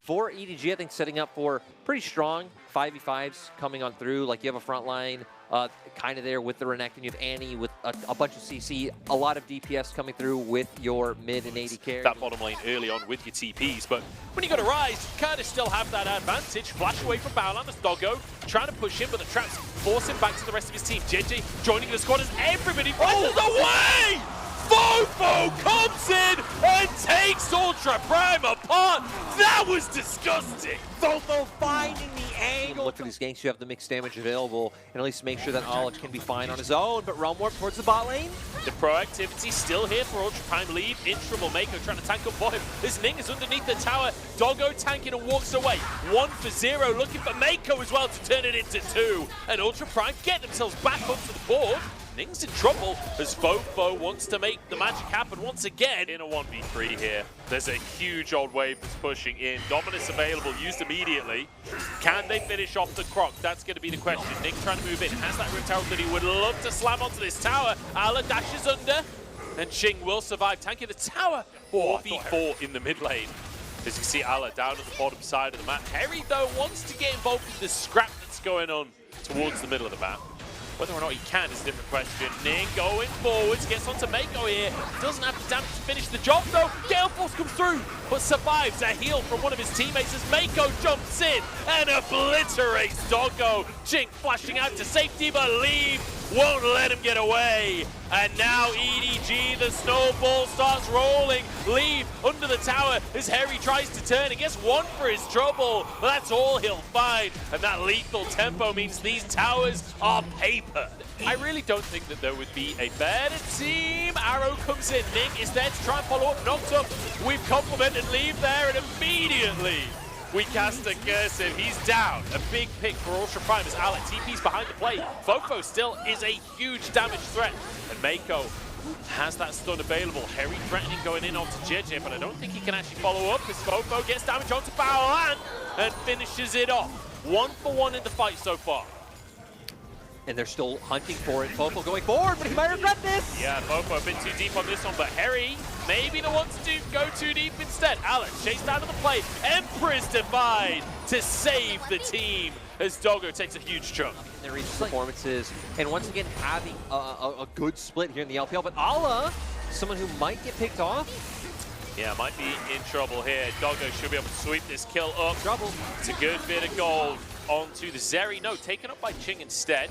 for EDG, I think setting up for pretty strong 5v5s coming on through. Like you have a front line kind of there with the Renekton. You have Annie with a bunch of CC, a lot of DPS coming through with your mid and AD carry. That bottom lane early on with your TPs, but when you got to rise, you kind of still have that advantage. Flash away from Baolan as Doggo trying to push him, but the traps force him back to the rest of his team. JJ joining the squad as everybody rushes away! Fofo comes in and takes Ultra Prime apart. That was disgusting. Fofo finding the angle. Look for these ganks, you have the mixed damage available, and at least make sure that Ala can be fine on his own. But Realm Warp towards the bot lane. The proactivity still here for Ultra Prime lead. Intra will Mako trying to tank up for him. This Ning is underneath the tower. Doggo tanking and walks away. 1 for 0, looking for Mako as well to turn it into 2. And Ultra Prime get themselves back onto the board. Ning's in trouble as Fofo wants to make the magic happen once again in a 1v3 here. There's a huge old wave that's pushing in. Dominus available, used immediately. Can they finish off the Croc? That's going to be the question. Ning trying to move in. Has that Rift Herald that he would love to slam onto this tower. Ala dashes under, and Ching will survive. Tanking the tower. 4v4 in the mid lane. As you see Ala down at the bottom side of the map. Harry, though, wants to get involved in the scrap that's going on towards the middle of the map. Whether or not he can is a different question. Ning going forwards, gets onto Mako here. Doesn't have the damage to finish the job though. Gale Force comes through, but survives a heal from one of his teammates as Mako jumps in and obliterates Doggo. Chink flashing out to safety, but Leave won't let him get away. And now EDG, the snowball starts rolling. Leave under the tower as Harry tries to turn and gets 1 for his trouble. But that's all he'll find. And that lethal tempo means these towers are papered. I really don't think that there would be a better team. Arrow comes in. Ning is there to try and follow up. Knocked up. We've complimented Leave there, and immediately we cast a cursive. He's down. A big pick for Ultra Prime as Alec TP's behind the plate. Fofo still is a huge damage threat. And Mako has that stun available. Harry threatening going in onto JJ, but I don't think he can actually follow up as Fofo gets damage onto Baolan and finishes it off. 1 for 1 in the fight so far. And they're still hunting for it. Fofo going forward, but he might regret this. Yeah, Fofo a bit too deep on this one, but Harry maybe the one to go too deep instead. Alex chased out of the play. Empress defied to save the team as Doggo takes a huge chunk. Their recent performances, and once again having a good split here in the LPL. But Ala, someone who might get picked off. Yeah, might be in trouble here. Doggo should be able to sweep this kill up. Trouble. It's a good bit of gold onto the Zeri. No, taken up by Ching instead.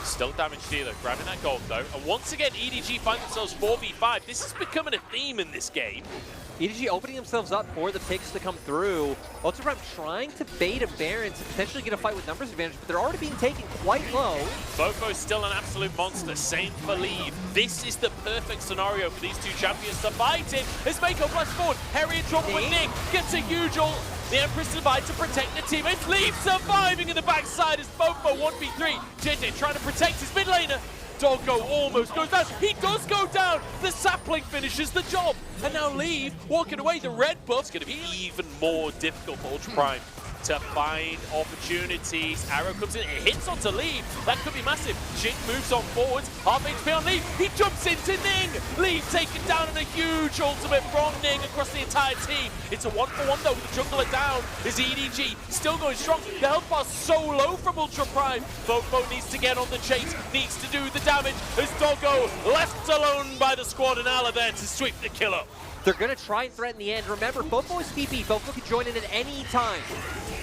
Still damage dealer, grabbing that gold though. And once again, EDG find themselves 4v5. This is becoming a theme in this game. EDG opening themselves up for the picks to come through. Ultra Prime trying to bait a Baron to potentially get a fight with numbers advantage, but they're already being taken quite low. Fofo's still an absolute monster. Same for Leave. This is the perfect scenario for these two champions to fight in. As Mako flash forward, Harry in trouble with Nick gets a huge ult. The Empress divides to protect the teammates. Leave surviving in the backside as Fofo 1v3. JJ trying to protect his mid laner. Doggo almost goes down. He does go down. The sapling finishes the job. And now Leave walking away. The red buff's going to be even more difficult for Ultra Prime to find opportunities. Arrow comes in, it hits onto Leave. That could be massive. Chink moves on forwards. Half HP on Leave. He jumps into Ning. Leave taken down and a huge ultimate from Ning across the entire team. It's a 1 for 1 though with the jungler down. Is EDG still going strong? The health bar's so low from Ultra Prime. Fofo needs to get on the chase, needs to do the damage as Doggo left alone by the squad and Ala there to sweep the kill up. They're going to try and threaten the end. Remember, Fofo is TP. Fofo can join in at any time.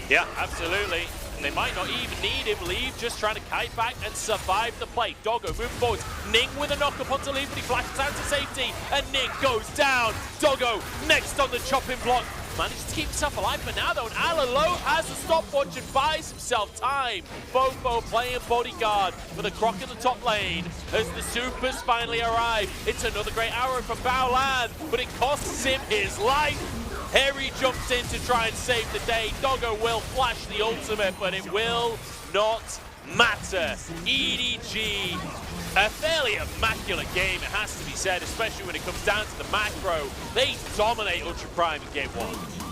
Yeah, absolutely. They might not even need him. Leave just trying to kite back and survive the play. Doggo moving forward. Ning with a knock up onto Leave, but he flashes out to safety. And Ning goes down. Doggo next on the chopping block. Manages to keep himself alive for now though, and Ala Low has a stopwatch and buys himself time. Fofo playing bodyguard for the Croc in the top lane as the supers finally arrive. It's another great arrow from Baolan, but it costs him his life. Harry jumps in to try and save the day. Doggo will flash the ultimate, but it will not matter. EDG, a fairly immaculate game, it has to be said, especially when it comes down to the macro. They dominate Ultra Prime in game 1.